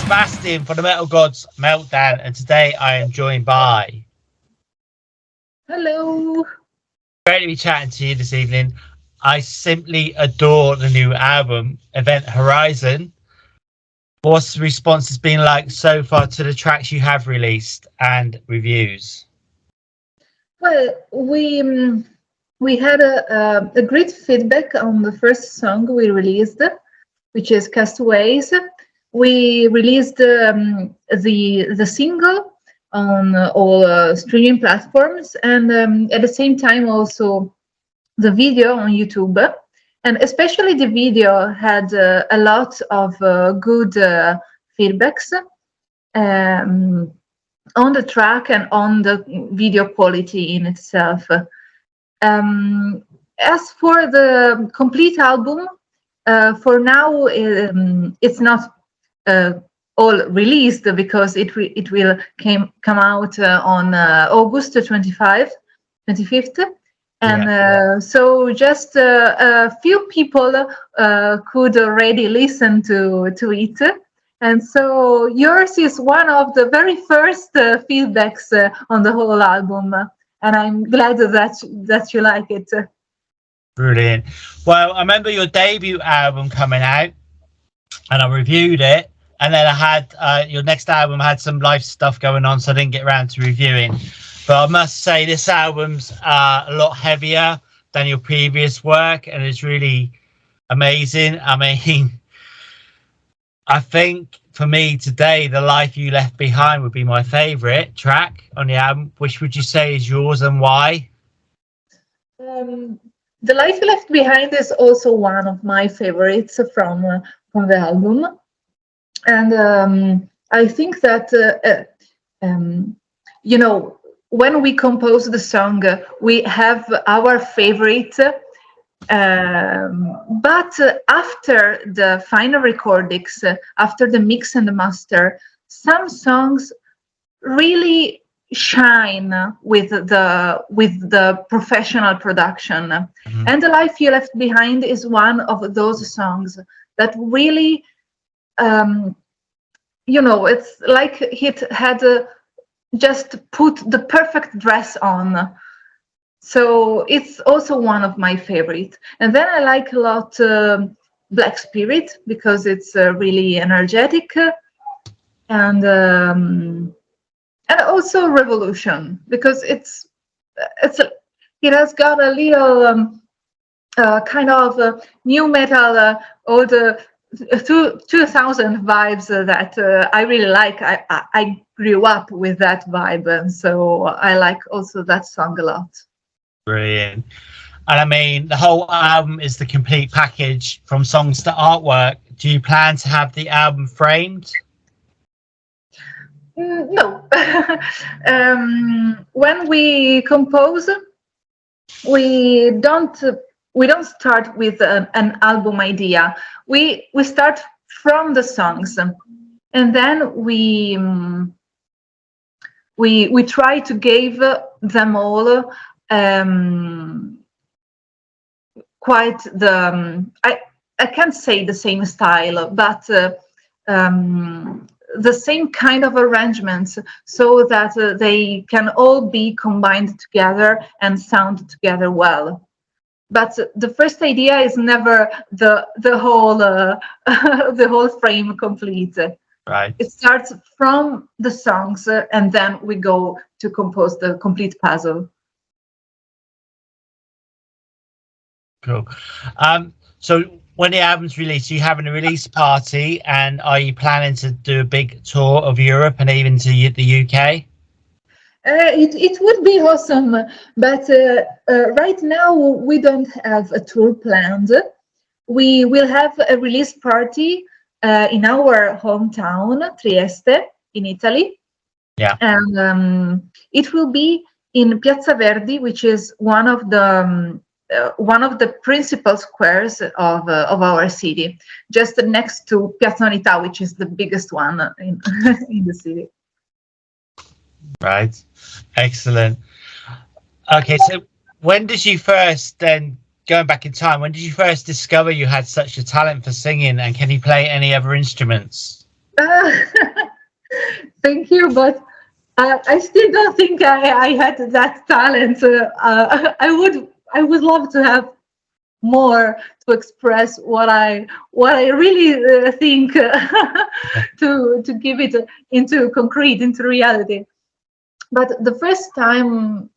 Sebastian for the Metal Gods Meltdown, and today I am joined by... Hello. Great to be chatting to you this evening. I simply adore the new album, Event Horizon. What's the response has been like so far to the tracks you have released and reviews? Well, we had a great feedback on the first song we released, which is Castaways. We released the single on all streaming platforms, and at the same time also the video on YouTube. And especially the video had a lot of good feedbacks on the track and on the video quality in itself. As for the complete album, for now it's not all released because it will come out on August 25th. And so just a few people could already listen to it. And so yours is one of the very first feedbacks on the whole album. And I'm glad that you like it. Brilliant. Well, I remember your debut album coming out and I reviewed it. And then I had your next album had some life stuff going on, so I didn't get around to reviewing. But I must say this album's a lot heavier than your previous work, and it's really amazing. I mean, I think for me today, The Life You Left Behind would be my favourite track on the album. Which would you say is yours and why? The Life You Left Behind is also one of my favourites from the album. And I think that, when we compose the song, we have our favorite. But after the final recordings, after the mix and the master, some songs really shine with the professional production. Mm-hmm. And The Life You Left Behind is one of those songs that really, it's like it had just put the perfect dress on. So it's also one of my favorite. And then I like a lot Black Spirit because it's really energetic, and also Revolution because it has got a little kind of new metal, old 2000 vibes that I really like. I grew up with that vibe, and so I like also that song a lot. Brilliant. And I mean, the whole album is the complete package from songs to artwork. Do you plan to have the album framed? No. When we compose, we don't start with an album idea. We start from the songs, and then we try to give them all quite the I can't say the same style, but the same kind of arrangements, so that they can all be combined together and sound together well. But the first idea is never the whole the whole frame complete. Right. It starts from the songs, and then we go to compose the complete puzzle. Cool. So when the album's released, are you having a release party, and are you planning to do a big tour of Europe and even to the UK? It would be awesome, but right now we don't have a tour planned. We will have a release party in our hometown, Trieste, in Italy. Yeah. And it will be in Piazza Verdi, which is one of the principal squares of our city, just next to Piazza Unità, which is the biggest one in the city. Right. Excellent. Okay, so when did you first, then going back in time, when did you first discover you had such a talent for singing, and can you play any other instruments? Uh, thank you, but I still don't think I had that talent. I would love to have more to express what I really think to give it into concrete, into reality. But the first time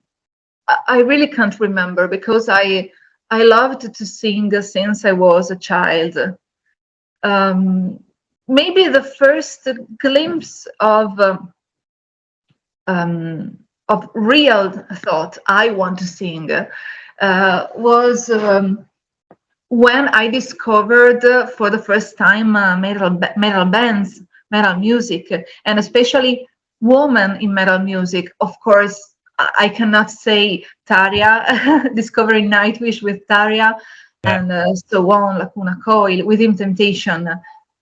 I really can't remember, because I loved to sing since I was a child. Maybe the first glimpse of real thought I want to sing was when I discovered for the first time metal bands, metal music, and especially women in metal music. Of course, I cannot say Tarja, discovering Nightwish with Tarja, and so on, Lacuna Coil, Within Temptation.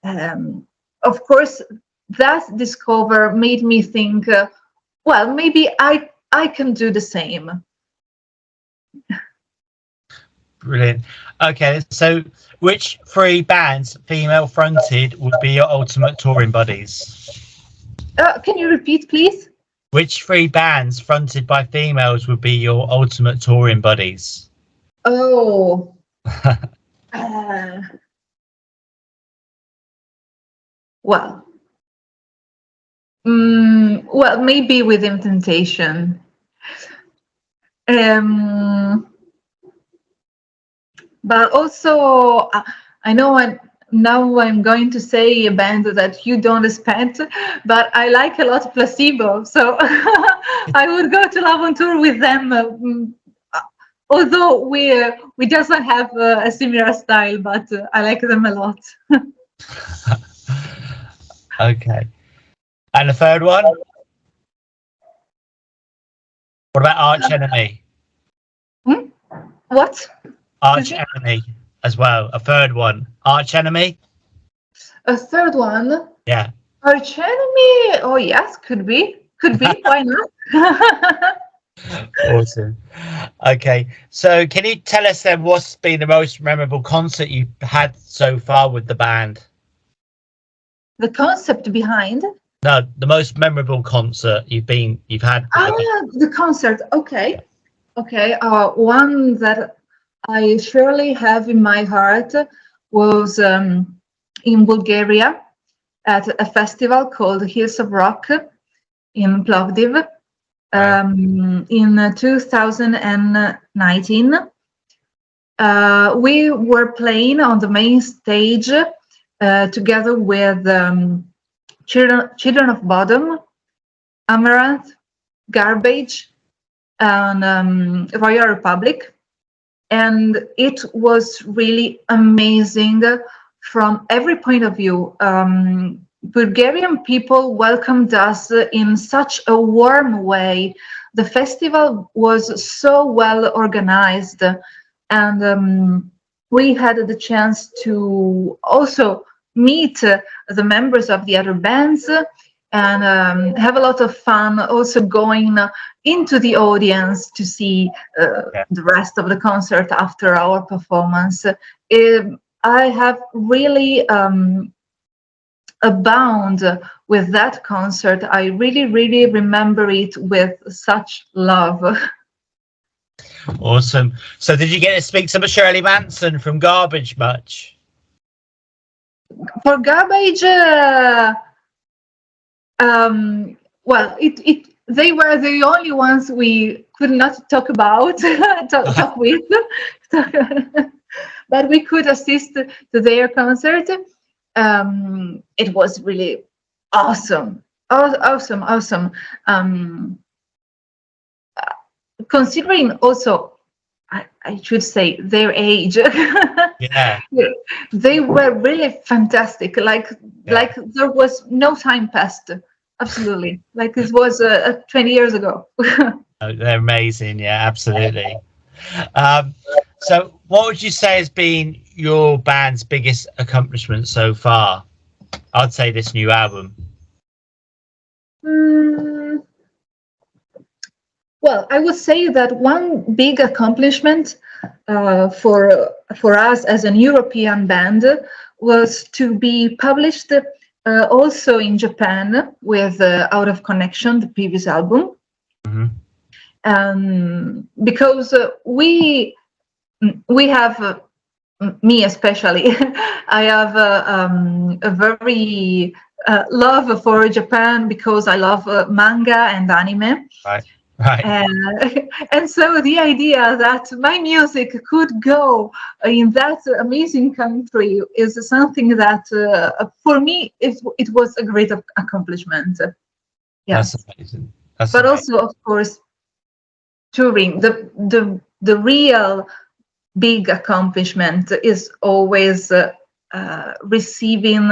Of course, that discover made me think, well, maybe I can do the same. Brilliant. Okay, so which three bands, female fronted, would be your ultimate touring buddies? Can you repeat, please? Which three bands fronted by females would be your ultimate touring buddies? Oh. Well. Well, maybe Within Temptation. But also, I know I'm going to say a band that you don't expect, but I like a lot Placebo, so I would go to Love on Tour with them. Although we doesn't have a similar style, but I like them a lot. Okay. And the third one? What about Arch Enemy? What? Arch Enemy as well. A third one. Arch Enemy? A third one? Yeah. Arch Enemy? Oh, yes, could be. Could be. Why not? Awesome. Okay, so can you tell us then what's been the most memorable concert you've had so far with the band? The concept behind? No, the most memorable concert you've had. The concert. Okay. One that I surely have in my heart was in Bulgaria at a festival called Hills of Rock in Plovdiv. In 2019, we were playing on the main stage together with Children of Bodom, Amaranth, Garbage, and Royal Republic, and it was really amazing from every point of view. Bulgarian people welcomed us in such a warm way. The festival was so well organized, and we had the chance to also meet the members of the other bands and have a lot of fun also going into the audience to see the rest of the concert after our performance. I have really a bound with that concert. I really remember it with such love. Awesome. So did you get to speak to Shirley Manson from Garbage much? For Garbage, well, they were the only ones we could not talk about, talk with, but we could assist to their concert. It was really awesome. Considering also, I should say, their age. Yeah. They were really fantastic. Like there was no time passed. Absolutely. Like it was 20 years ago. Oh, they're amazing. Yeah, absolutely. So what would you say has been your band's biggest accomplishment so far? I'd say this new album. Well, I would say that one big accomplishment for us as an European band was to be published also in Japan with Out of Connection, the previous album. Because we have, me especially, I have a very love for Japan because I love manga and anime. Right. And so the idea that my music could go in that amazing country is something that for me it was a great accomplishment. Yeah. That's amazing. But amazing. Also, of course, touring, the real big accomplishment is always receiving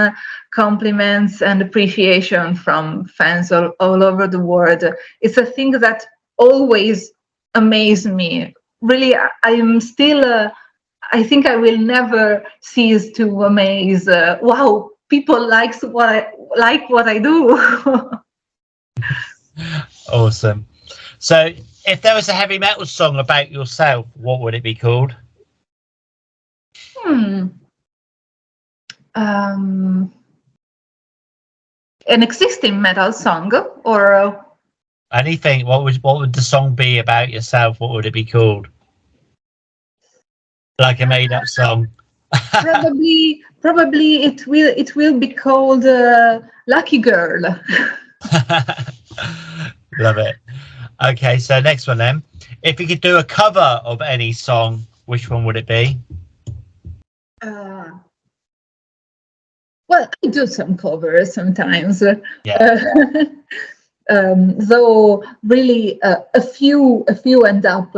compliments and appreciation from fans all over the world. It's a thing that always amazes me. Really, I'm still, I think I will never cease to amaze. Wow, people like what I do. Awesome. So if there was a heavy metal song about yourself, what would it be called? An existing metal song or anything. What would the song be about yourself? What would it be called? Like a made up song. Probably it will be called Lucky Girl. Love it. Okay, so next one then. If you could do a cover of any song, which one would it be? Well, I do some covers sometimes. Yeah. Though really a few end up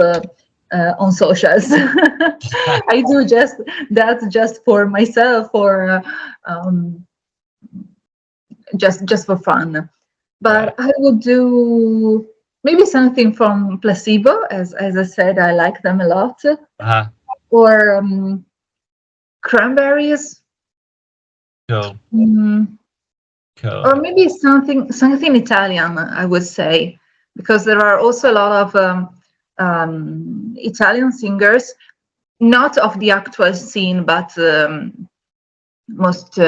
on socials. I do just for myself or just for fun. But I would do maybe something from Placebo, as I said, I like them a lot. Or Cranberries. Cool. Cool. Or maybe something Italian, I would say, because there are also a lot of Italian singers, not of the actual scene, but most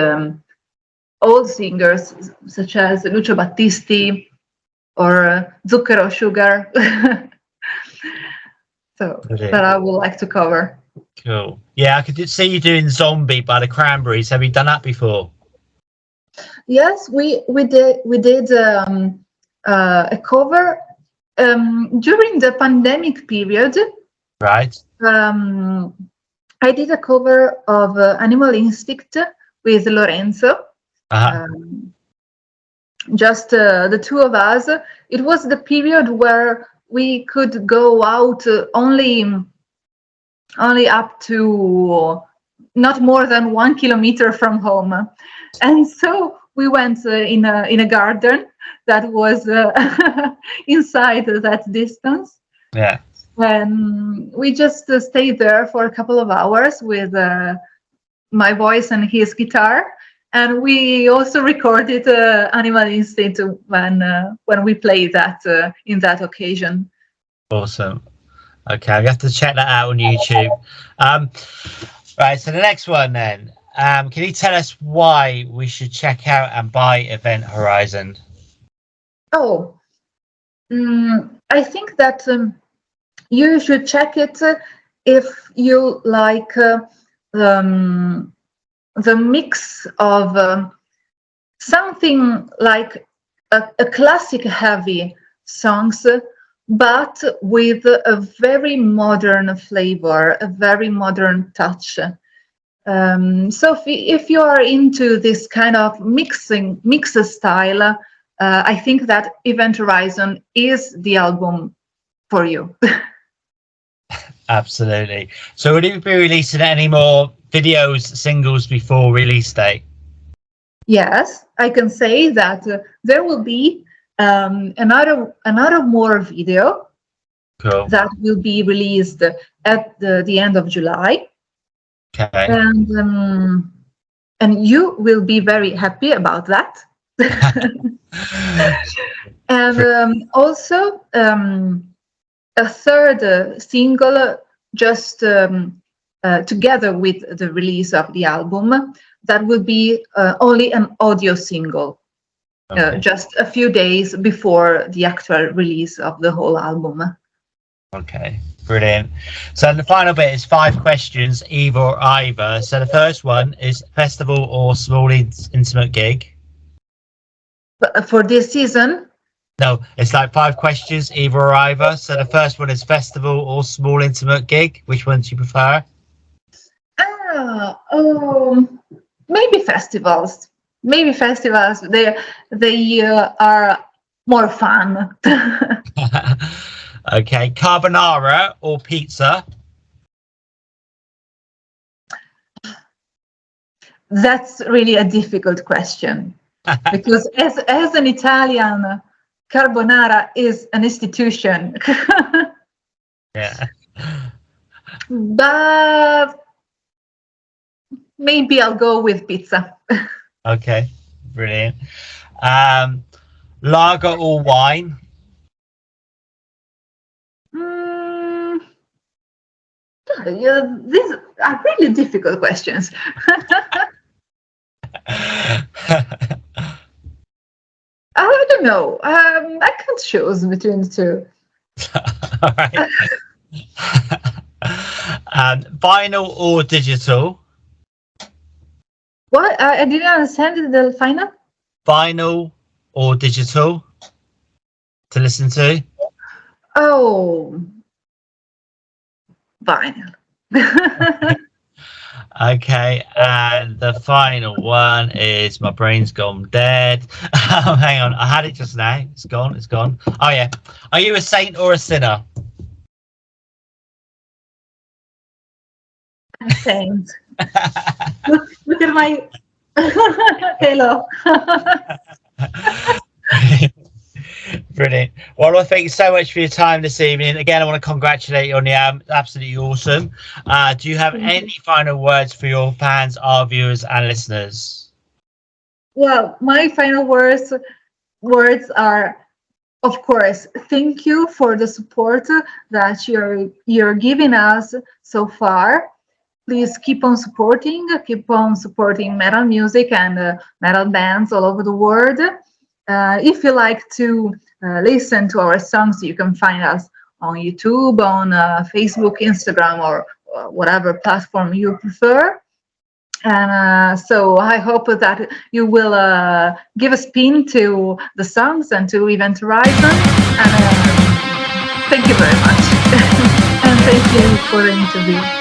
old singers, such as Lucio Battisti or Zucchero Sugar. So that I would like to cover. Cool. Yeah, I could see you doing Zombie by the Cranberries. Have you done that before? Yes, we did a cover during the pandemic period. Right. I did a cover of Animal Instinct with Lorenzo. Just the two of us. It was the period where we could go out only up to not more than 1 kilometer from home, and so we went in a garden that was inside that distance. Yeah. And we just stayed there for a couple of hours with my voice and his guitar, and we also recorded Animal Instinct when we played that in that occasion. Awesome. Okay, I have to check that out on YouTube. Right, so the next one then. Can you tell us why we should check out and buy Event Horizon? Oh, I think that you should check it if you like the mix of something like a classic heavy songs, but with a very modern flavor, a very modern touch. So if you are into this kind of mix style, I think that Event Horizon is the album for you. Absolutely. So would you be releasing any more videos, singles before release date? Yes, I can say that there will be another more video. Cool. That will be released at the end of July. Okay. And you will be very happy about that. And also a third single just together with the release of the album that will be only an audio single, Okay. just a few days before the actual release of the whole album. Okay, brilliant. So the final bit is 5 questions, either or either. So the first one is festival or small intimate gig. But for this season, No, it's like 5 questions, either or either. So the first one is festival or small intimate gig. Which one do you prefer? maybe festivals. Maybe festivals. They are more fun. Okay, carbonara or pizza? That's really a difficult question because as an Italian, carbonara is an institution. Yeah. But maybe I'll go with pizza. Okay, brilliant. Lager or wine? These are really difficult questions. I don't know. I can't choose between the two. All right. Vinyl or digital? What? I didn't understand the final. Vinyl or digital to listen to? Oh, vinyl. Okay, and the final one is my brain's gone dead. Hang on, I had it just now. It's gone. It's gone. Oh yeah. Are you a saint or a sinner? I'm saint. Look at my halo. Brilliant. Well, I thank you so much for your time this evening. Again, I want to congratulate you on the album. Absolutely awesome. Do you have any final words for your fans, our viewers, and listeners? Well, my final words are, of course, thank you for the support that you're giving us so far. Please keep on supporting metal music and metal bands all over the world. If you like to listen to our songs, you can find us on YouTube, on Facebook, Instagram, or whatever platform you prefer. And so I hope that you will give a spin to the songs and to Event Horizon. And thank you very much. And thank you for the interview.